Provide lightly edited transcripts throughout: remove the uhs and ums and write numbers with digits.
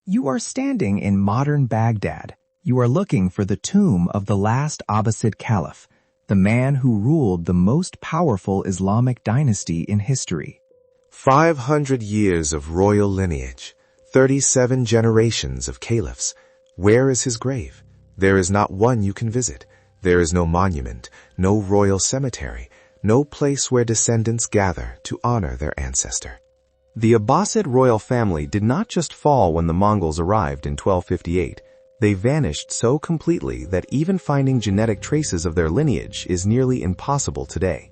You are standing in modern Baghdad. You are looking for the tomb of the last Abbasid caliph, the man who ruled the most powerful Islamic dynasty in history. 500 years of royal lineage, 37 generations of caliphs. Where is his grave? There is not one you can visit. There is no monument, no royal cemetery, no place where descendants gather to honor their ancestor. The Abbasid royal family did not just fall when the Mongols arrived in 1258. They vanished so completely that even finding genetic traces of their lineage is nearly impossible today.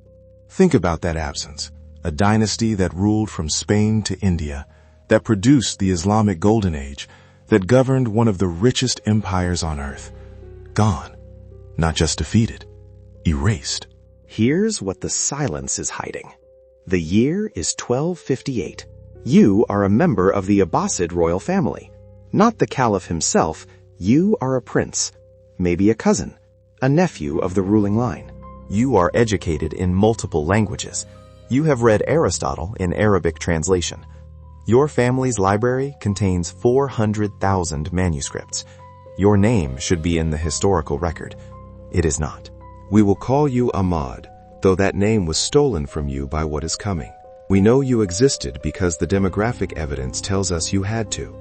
Think about that absence. A dynasty that ruled from Spain to India, that produced the Islamic Golden Age, that governed one of the richest empires on earth. Gone. Not just defeated. Erased. Here's what the silence is hiding. The year is 1258. You are a member of the Abbasid royal family. Not the caliph himself, you are a prince, maybe a cousin, a nephew of the ruling line. You are educated in multiple languages. You have read Aristotle in Arabic translation. Your family's library contains 400,000 manuscripts. Your name should be in the historical record. It is not. We will call you Ahmad, though that name was stolen from you by what is coming. We know you existed because the demographic evidence tells us you had to.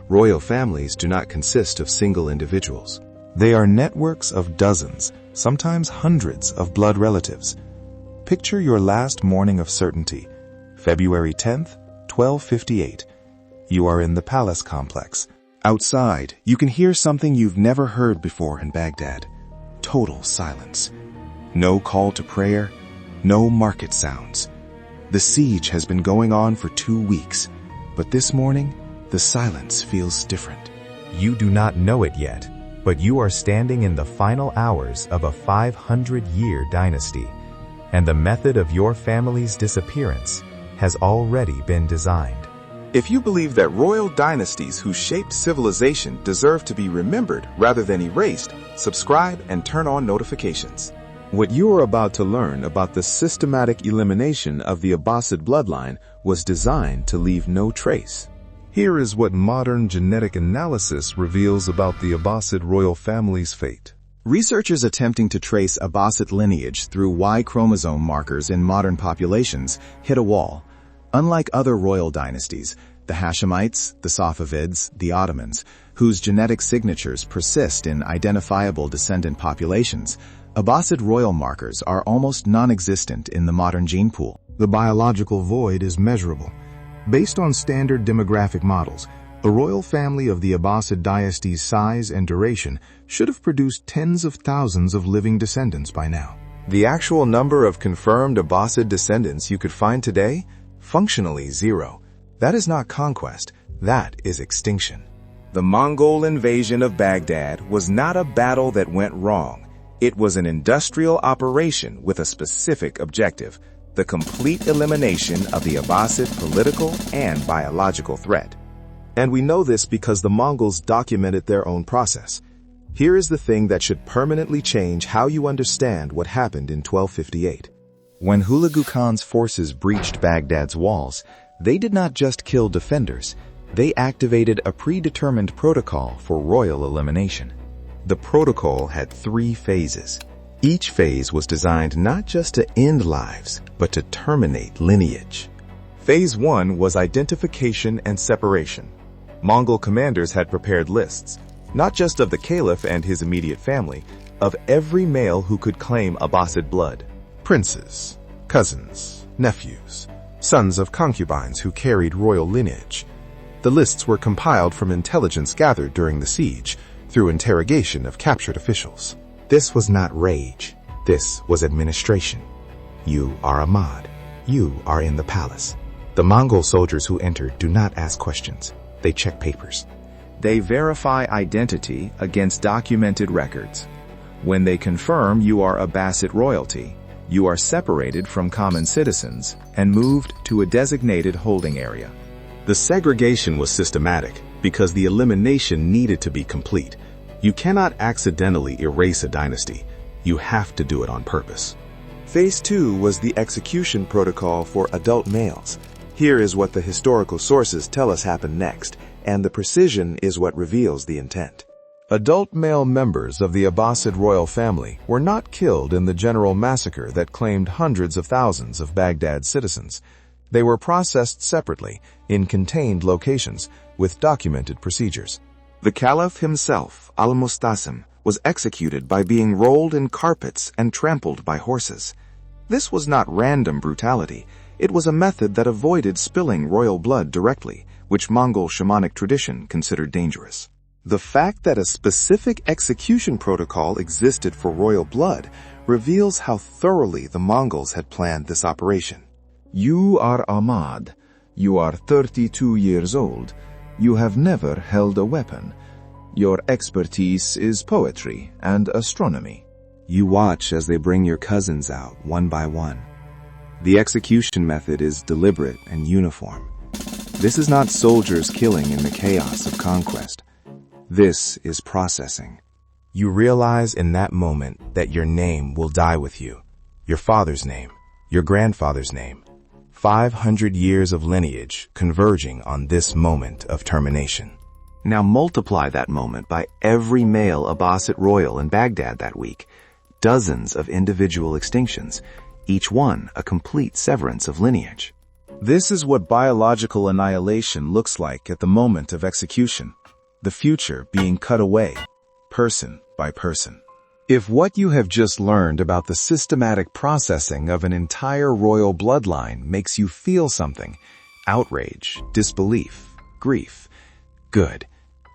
Royal families do not consist of single individuals. They are networks of dozens, sometimes hundreds of blood relatives. Picture your last morning of certainty, February 10th, 1258. You are in the palace complex. Outside, you can hear something you've never heard before in Baghdad. Total silence. No call to prayer, no market sounds. The siege has been going on for 2 weeks, but this morning, the silence feels different. You do not know it yet, but you are standing in the final hours of a 500-year dynasty, and the method of your family's disappearance has already been designed. If you believe that royal dynasties who shaped civilization deserve to be remembered rather than erased, subscribe and turn on notifications. What you are about to learn about the systematic elimination of the Abbasid bloodline was designed to leave no trace. Here is what modern genetic analysis reveals about the Abbasid royal family's fate. Researchers attempting to trace Abbasid lineage through Y chromosome markers in modern populations hit a wall. Unlike other royal dynasties, the Hashemites, the Safavids, the Ottomans, whose genetic signatures persist in identifiable descendant populations, Abbasid royal markers are almost non-existent in the modern gene pool. The biological void is measurable. Based on standard demographic models, the royal family of the Abbasid dynasty's size and duration should have produced tens of thousands of living descendants by now. The actual number of confirmed Abbasid descendants you could find today? Functionally 0. That is not conquest, that is extinction. The Mongol invasion of Baghdad was not a battle that went wrong. It was an industrial operation with a specific objective, the complete elimination of the Abbasid political and biological threat. And we know this because the Mongols documented their own process. Here is the thing that should permanently change how you understand what happened in 1258. When Hulagu Khan's forces breached Baghdad's walls, they did not just kill defenders, they activated a predetermined protocol for royal elimination. The protocol had 3 phases. Each phase was designed not just to end lives, but to terminate lineage. Phase 1 was identification and separation. Mongol commanders had prepared lists, not just of the caliph and his immediate family, of every male who could claim Abbasid blood. Princes, cousins, nephews, sons of concubines who carried royal lineage. The lists were compiled from intelligence gathered during the siege, through interrogation of captured officials. This was not rage. This was administration. You are Ahmad. You are in the palace. The Mongol soldiers who enter do not ask questions. They check papers. They verify identity against documented records. When they confirm you are Abbasid royalty, you are separated from common citizens and moved to a designated holding area. The segregation was systematic because the elimination needed to be complete. You cannot accidentally erase a dynasty. You have to do it on purpose. Phase 2 was the execution protocol for adult males. Here is what the historical sources tell us happened next, and the precision is what reveals the intent. Adult male members of the Abbasid royal family were not killed in the general massacre that claimed hundreds of thousands of Baghdad's citizens. They were processed separately, in contained locations, with documented procedures. The caliph himself, al-Mustasim, was executed by being rolled in carpets and trampled by horses. This was not random brutality. It was a method that avoided spilling royal blood directly, which Mongol shamanic tradition considered dangerous. The fact that a specific execution protocol existed for royal blood reveals how thoroughly the Mongols had planned this operation. You are Ahmad. You are 32 years old. You have never held a weapon. Your expertise is poetry and astronomy. You watch as they bring your cousins out one by one. The execution method is deliberate and uniform. This is not soldiers killing in the chaos of conquest. This is processing. You realize in that moment that your name will die with you. Your father's name, your grandfather's name. 500 years of lineage converging on this moment of termination. Now multiply that moment by every male Abbasid royal in Baghdad that week. Dozens of individual extinctions, each one a complete severance of lineage. This is what biological annihilation looks like at the moment of execution. The future being cut away, person by person. If what you have just learned about the systematic processing of an entire royal bloodline makes you feel something, outrage, disbelief, grief, good.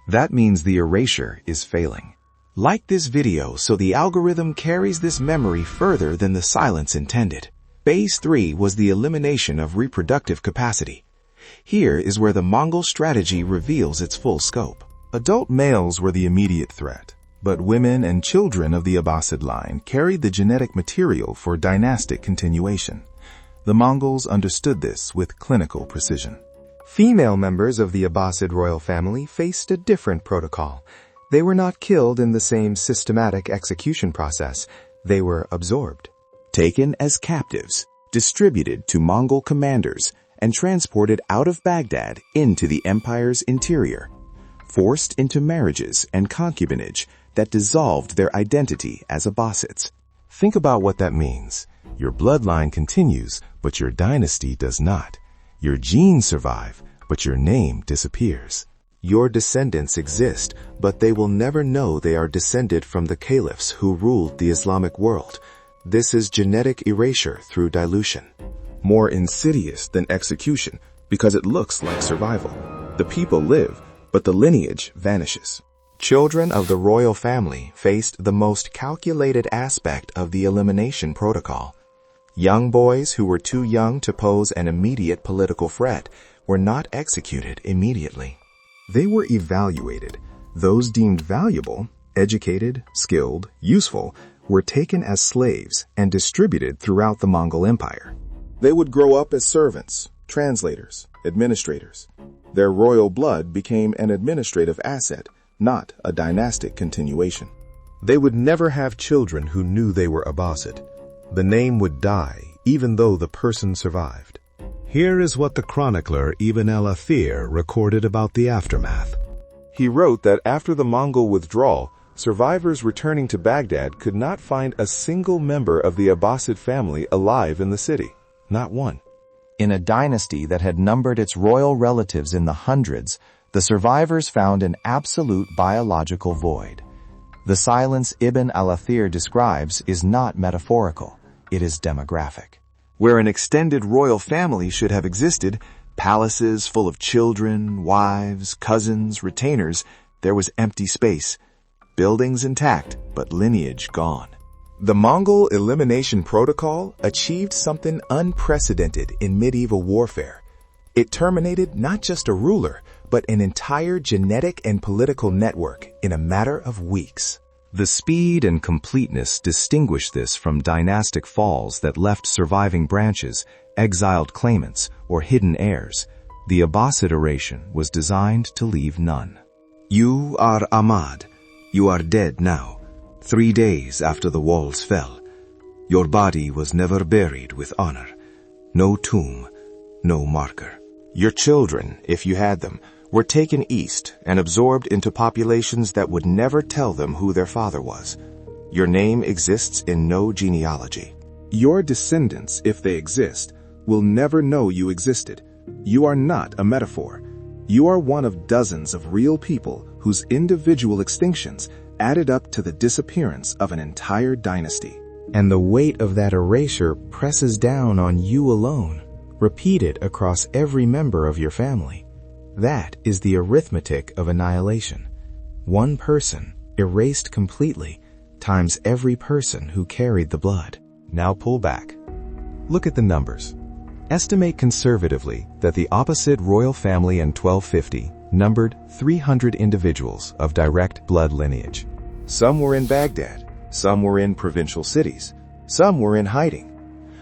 That means the erasure is failing. Like this video so the algorithm carries this memory further than the silence intended. Phase 3 was the elimination of reproductive capacity. Here is where the Mongol strategy reveals its full scope. Adult males were the immediate threat, but women and children of the Abbasid line carried the genetic material for dynastic continuation. The Mongols understood this with clinical precision. Female members of the Abbasid royal family faced a different protocol. They were not killed in the same systematic execution process. They were absorbed. Taken as captives, distributed to Mongol commanders, and transported out of Baghdad into the empire's interior. Forced into marriages and concubinage that dissolved their identity as Abbasids. Think about what that means. Your bloodline continues, but your dynasty does not. Your genes survive, but your name disappears. Your descendants exist, but they will never know they are descended from the caliphs who ruled the Islamic world. This is genetic erasure through dilution. More insidious than execution, because it looks like survival. The people live, but the lineage vanishes. Children of the royal family faced the most calculated aspect of the elimination protocol. Young boys who were too young to pose an immediate political threat were not executed immediately. They were evaluated. Those deemed valuable, educated, skilled, useful, were taken as slaves and distributed throughout the Mongol Empire. They would grow up as servants, translators, administrators. Their royal blood became an administrative asset, not a dynastic continuation. They would never have children who knew they were Abbasid. The name would die, even though the person survived. Here is what the chronicler Ibn al-Athir recorded about the aftermath. He wrote that after the Mongol withdrawal, survivors returning to Baghdad could not find a single member of the Abbasid family alive in the city. Not one. In a dynasty that had numbered its royal relatives in the hundreds, the survivors found an absolute biological void. The silence Ibn al-Athir describes is not metaphorical, it is demographic. Where an extended royal family should have existed, palaces full of children, wives, cousins, retainers, there was empty space. Buildings intact, but lineage gone. The Mongol elimination protocol achieved something unprecedented in medieval warfare. It terminated not just a ruler, but an entire genetic and political network in a matter of weeks. The speed and completeness distinguish this from dynastic falls that left surviving branches, exiled claimants, or hidden heirs. The Abbasid erasure was designed to leave none. You are Ahmad. You are dead now. 3 days after the walls fell. Your body was never buried with honor. No tomb, no marker. Your children, if you had them, were taken east and absorbed into populations that would never tell them who their father was. Your name exists in no genealogy. Your descendants, if they exist, will never know you existed. You are not a metaphor. You are one of dozens of real people whose individual extinctions added up to the disappearance of an entire dynasty. And the weight of that erasure presses down on you alone, repeated across every member of your family. That is the arithmetic of annihilation. One person, erased completely, times every person who carried the blood. Now pull back. Look at the numbers. Estimate conservatively that the Abbasid royal family in 1250 numbered 300 individuals of direct blood lineage. Some were in Baghdad, some were in provincial cities, some were in hiding.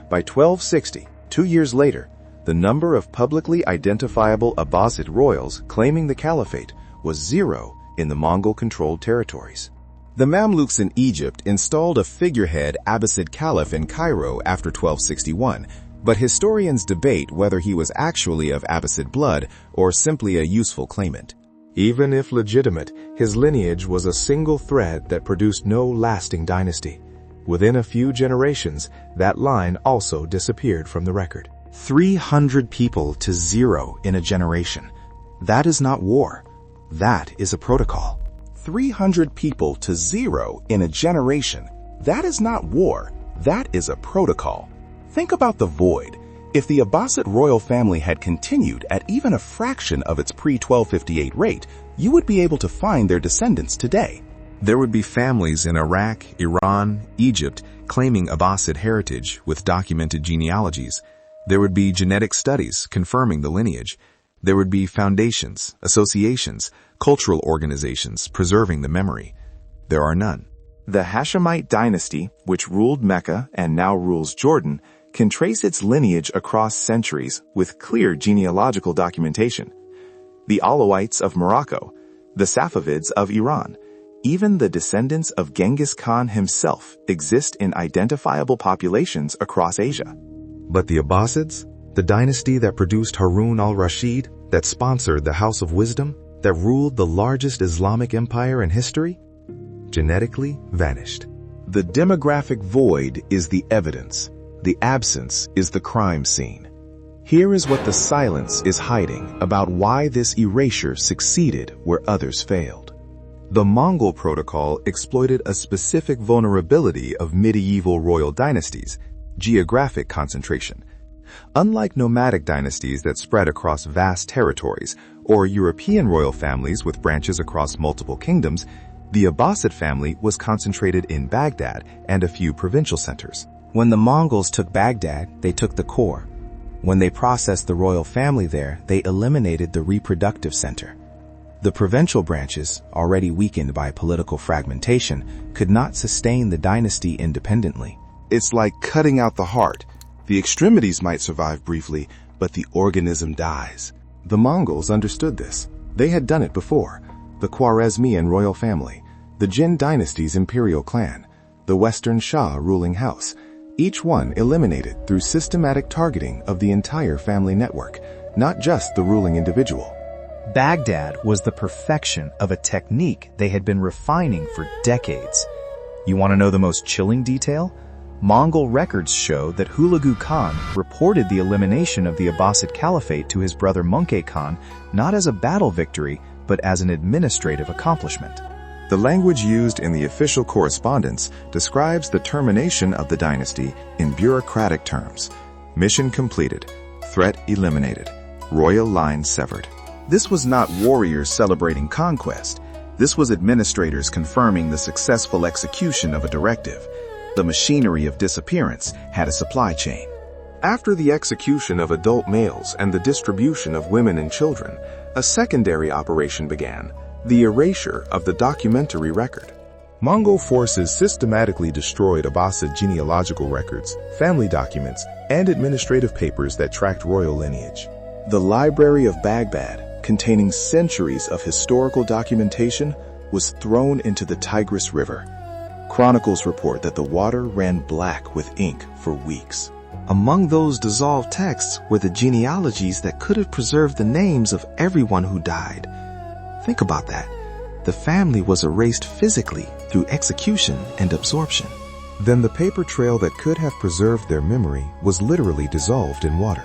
By 1260, 2 years later, the number of publicly identifiable Abbasid royals claiming the caliphate was 0 in the Mongol-controlled territories. The Mamluks in Egypt installed a figurehead Abbasid caliph in Cairo after 1261, but historians debate whether he was actually of Abbasid blood or simply a useful claimant. Even if legitimate, his lineage was a single thread that produced no lasting dynasty. Within a few generations, that line also disappeared from the record. 300 people to 0 in a generation. That is not war. That is a protocol. 300 people to 0 in a generation. That is not war. That is a protocol. Think about the void. If the Abbasid royal family had continued at even a fraction of its pre-1258 rate, you would be able to find their descendants today. There would be families in Iraq, Iran, Egypt claiming Abbasid heritage with documented genealogies. There would be genetic studies confirming the lineage. There would be foundations, associations, cultural organizations preserving the memory. There are none. The Hashemite dynasty, which ruled Mecca and now rules Jordan, can trace its lineage across centuries with clear genealogical documentation. The Alawites of Morocco, the Safavids of Iran, even the descendants of Genghis Khan himself exist in identifiable populations across Asia. But the Abbasids, the dynasty that produced Harun al-Rashid, that sponsored the House of Wisdom, that ruled the largest Islamic empire in history, genetically vanished. The demographic void is the evidence. The absence is the crime scene. Here is what the silence is hiding about why this erasure succeeded where others failed. The Mongol protocol exploited a specific vulnerability of medieval royal dynasties, geographic concentration. Unlike nomadic dynasties that spread across vast territories, or European royal families with branches across multiple kingdoms, the Abbasid family was concentrated in Baghdad and a few provincial centers. When the Mongols took Baghdad, they took the core. When they processed the royal family there, they eliminated the reproductive center. The provincial branches, already weakened by political fragmentation, could not sustain the dynasty independently. It's like cutting out the heart. The extremities might survive briefly, but the organism dies. The Mongols understood this. They had done it before. The Khwarezmian royal family, the Jin dynasty's imperial clan, the Western Shah ruling house, each one eliminated through systematic targeting of the entire family network, not just the ruling individual. Baghdad was the perfection of a technique they had been refining for decades. You want to know the most chilling detail? Mongol records show that Hulagu Khan reported the elimination of the Abbasid Caliphate to his brother Munkeh Khan not as a battle victory, but as an administrative accomplishment. The language used in the official correspondence describes the termination of the dynasty in bureaucratic terms. Mission completed. Threat eliminated. Royal line severed. This was not warriors celebrating conquest. This was administrators confirming the successful execution of a directive. The machinery of disappearance had a supply chain. After the execution of adult males and the distribution of women and children, a secondary operation began, the erasure of the documentary record. Mongol forces systematically destroyed Abbasid genealogical records, family documents, and administrative papers that tracked royal lineage. The Library of Baghdad, containing centuries of historical documentation, was thrown into the Tigris River. Chronicles report that the water ran black with ink for weeks. Among those dissolved texts were the genealogies that could have preserved the names of everyone who died. Think about that. The family was erased physically through execution and absorption. Then the paper trail that could have preserved their memory was literally dissolved in water.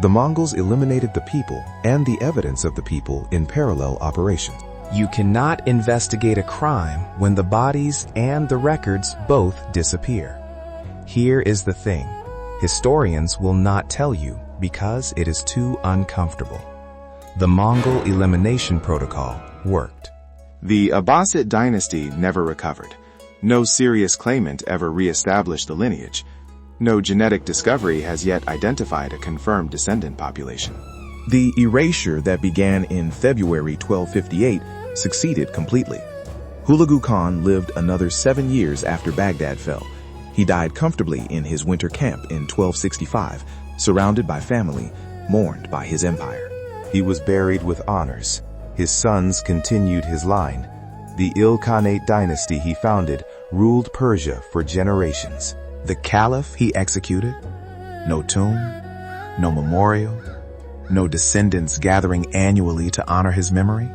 The Mongols eliminated the people and the evidence of the people in parallel operations. You cannot investigate a crime when the bodies and the records both disappear. Here is the thing. Historians will not tell you because it is too uncomfortable. The Mongol elimination protocol worked. The Abbasid dynasty never recovered. No serious claimant ever re-established the lineage. No genetic discovery has yet identified a confirmed descendant population. The erasure that began in February 1258 succeeded completely. Hulagu Khan lived another 7 years after Baghdad fell. He died comfortably in his winter camp in 1265, surrounded by family, mourned by his empire. He was buried with honors. His sons continued his line. The Ilkhanate dynasty he founded ruled Persia for generations. The caliph he executed? No tomb, no memorial, no descendants gathering annually to honor his memory?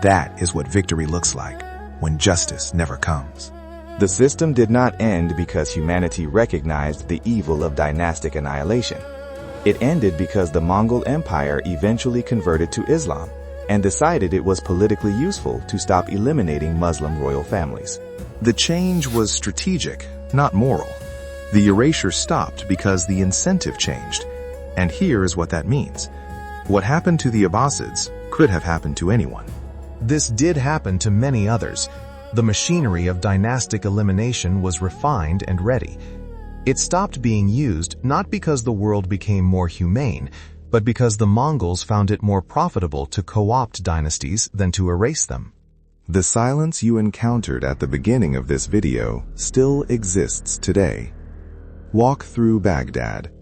That is what victory looks like when justice never comes. The system did not end because humanity recognized the evil of dynastic annihilation. It ended because the Mongol Empire eventually converted to Islam and decided it was politically useful to stop eliminating Muslim royal families. The change was strategic, not moral. The erasure stopped because the incentive changed. And here is what that means. What happened to the Abbasids could have happened to anyone. This did happen to many others. The machinery of dynastic elimination was refined and ready. It stopped being used not because the world became more humane, but because the Mongols found it more profitable to co-opt dynasties than to erase them. The silence you encountered at the beginning of this video still exists today. Walk through Baghdad.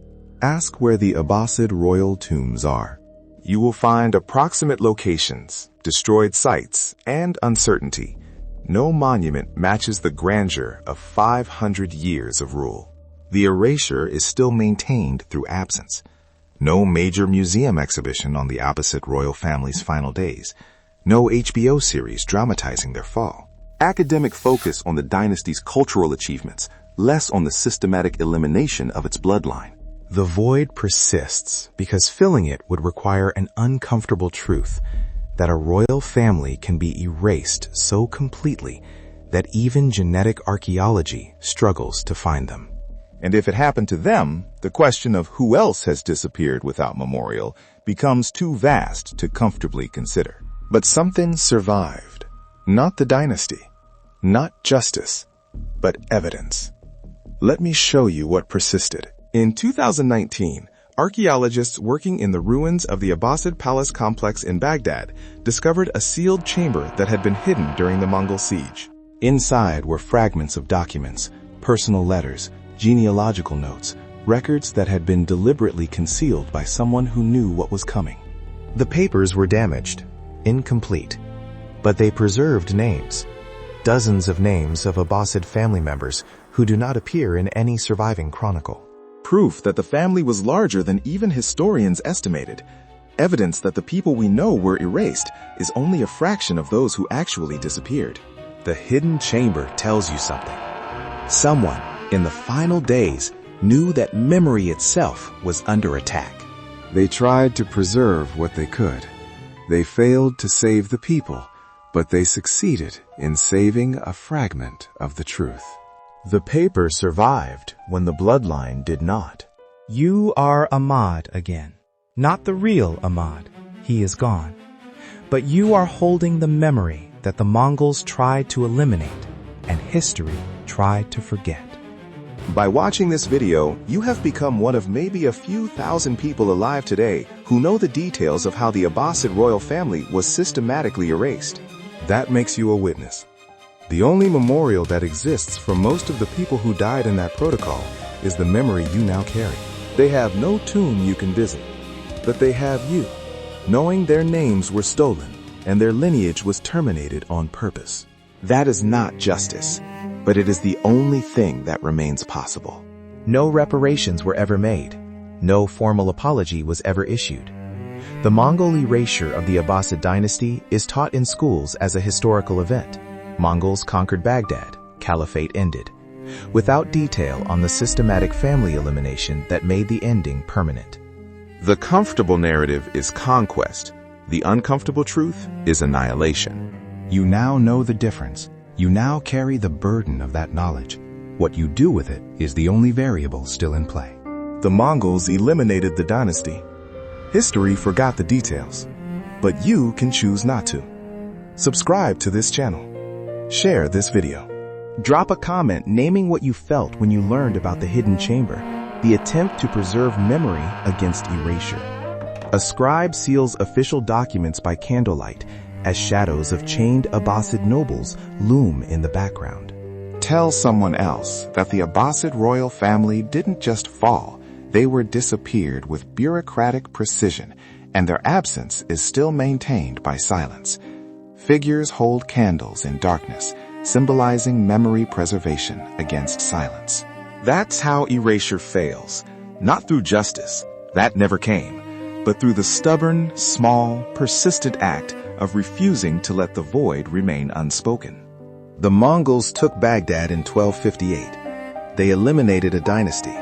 Ask where the Abbasid royal tombs are. You will find approximate locations, destroyed sites, and uncertainty. No monument matches the grandeur of 500 years of rule. The erasure is still maintained through absence. No major museum exhibition on the Abbasid royal family's final days. No HBO series dramatizing their fall. Academic focus on the dynasty's cultural achievements, less on the systematic elimination of its bloodline. The void persists because filling it would require an uncomfortable truth that a royal family can be erased so completely that even genetic archaeology struggles to find them. And if it happened to them, the question of who else has disappeared without memorial becomes too vast to comfortably consider. But something survived. Not the dynasty, not justice, but evidence. Let me show you what persisted. In 2019, archaeologists working in the ruins of the Abbasid Palace complex in Baghdad discovered a sealed chamber that had been hidden during the Mongol siege. Inside were fragments of documents, personal letters, genealogical notes, records that had been deliberately concealed by someone who knew what was coming. The papers were damaged, incomplete, but they preserved names. Dozens of names of Abbasid family members who do not appear in any surviving chronicle. Proof that the family was larger than even historians estimated. Evidence that the people we know were erased is only a fraction of those who actually disappeared. The hidden chamber tells you something. Someone, in the final days, knew that memory itself was under attack. They tried to preserve what they could. They failed to save the people, but they succeeded in saving a fragment of the truth. The paper survived when the bloodline did not. You are Ahmad again. Not the real Ahmad. He is gone. But you are holding the memory that the Mongols tried to eliminate and history tried to forget. By watching this video, you have become one of maybe a few thousand people alive today who know the details of how the Abbasid royal family was systematically erased. That makes you a witness. The only memorial that exists for most of the people who died in that protocol is the memory you now carry. They have no tomb you can visit, but they have you, knowing their names were stolen and their lineage was terminated on purpose. That is not justice, but it is the only thing that remains possible. No reparations were ever made. No formal apology was ever issued. The Mongol erasure of the Abbasid dynasty is taught in schools as a historical event. Mongols conquered Baghdad. Caliphate ended. Without detail on the systematic family elimination that made the ending permanent. The comfortable narrative is conquest. The uncomfortable truth is annihilation. You now know the difference. You now carry the burden of that knowledge. What you do with it is the only variable still in play. The Mongols eliminated the dynasty. History forgot the details, but you can choose not to. Subscribe to this channel. Share this video. Drop a comment naming what you felt when you learned about the hidden chamber, the attempt to preserve memory against erasure. A scribe seals official documents by candlelight as shadows of chained Abbasid nobles loom in the background. Tell someone else that the Abbasid royal family didn't just fall, they were disappeared with bureaucratic precision, and their absence is still maintained by silence. Figures hold candles in darkness, symbolizing memory preservation against silence. That's how erasure fails. Not through justice. That never came. But through the stubborn, small, persistent act of refusing to let the void remain unspoken. The Mongols took Baghdad in 1258. They eliminated a dynasty.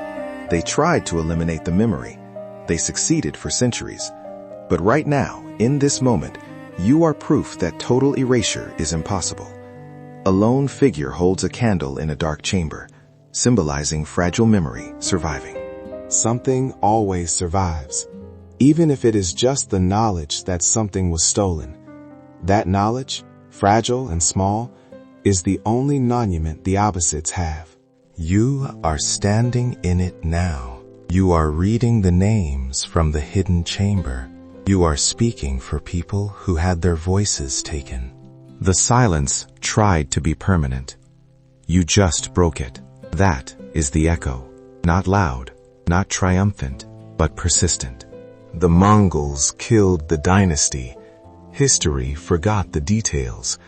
They tried to eliminate the memory. They succeeded for centuries. But right now, in this moment, you are proof that total erasure is impossible. A lone figure holds a candle in a dark chamber, symbolizing fragile memory surviving. Something always survives, even if it is just the knowledge that something was stolen. That knowledge, fragile and small, is the only monument the Abbasids have. You are standing in it now. You are reading the names from the hidden chamber. You are speaking for people who had their voices taken. The silence tried to be permanent. You just broke it. That is the echo. Not loud, not triumphant, but persistent. The Mongols killed the dynasty. History forgot the details.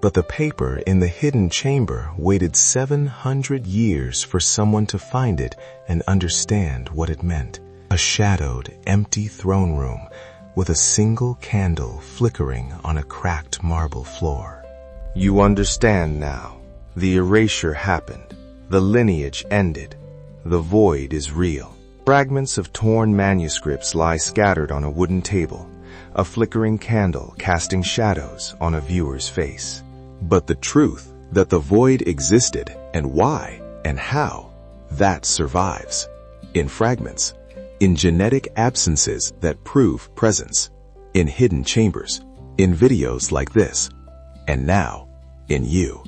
But the paper in the hidden chamber waited 700 years for someone to find it and understand what it meant. A shadowed, empty throne room with a single candle flickering on a cracked marble floor. You understand now. The erasure happened. The lineage ended. The void is real. Fragments of torn manuscripts lie scattered on a wooden table, a flickering candle casting shadows on a viewer's face. But the truth that the void existed and why and how, that survives. In fragments. In genetic absences that prove presence, in hidden chambers, in videos like this, and now, in you.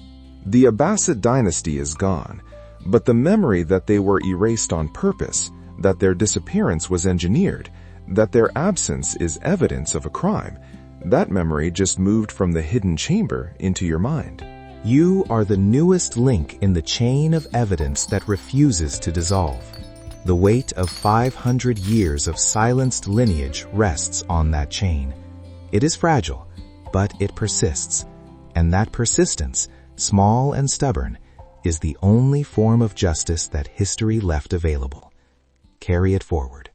The Abbasid dynasty is gone, but the memory that they were erased on purpose, that their disappearance was engineered, that their absence is evidence of a crime, that memory just moved from the hidden chamber into your mind. You are the newest link in the chain of evidence that refuses to dissolve. The weight of 500 years of silenced lineage rests on that chain. It is fragile, but it persists. And that persistence, small and stubborn, is the only form of justice that history left available. Carry it forward.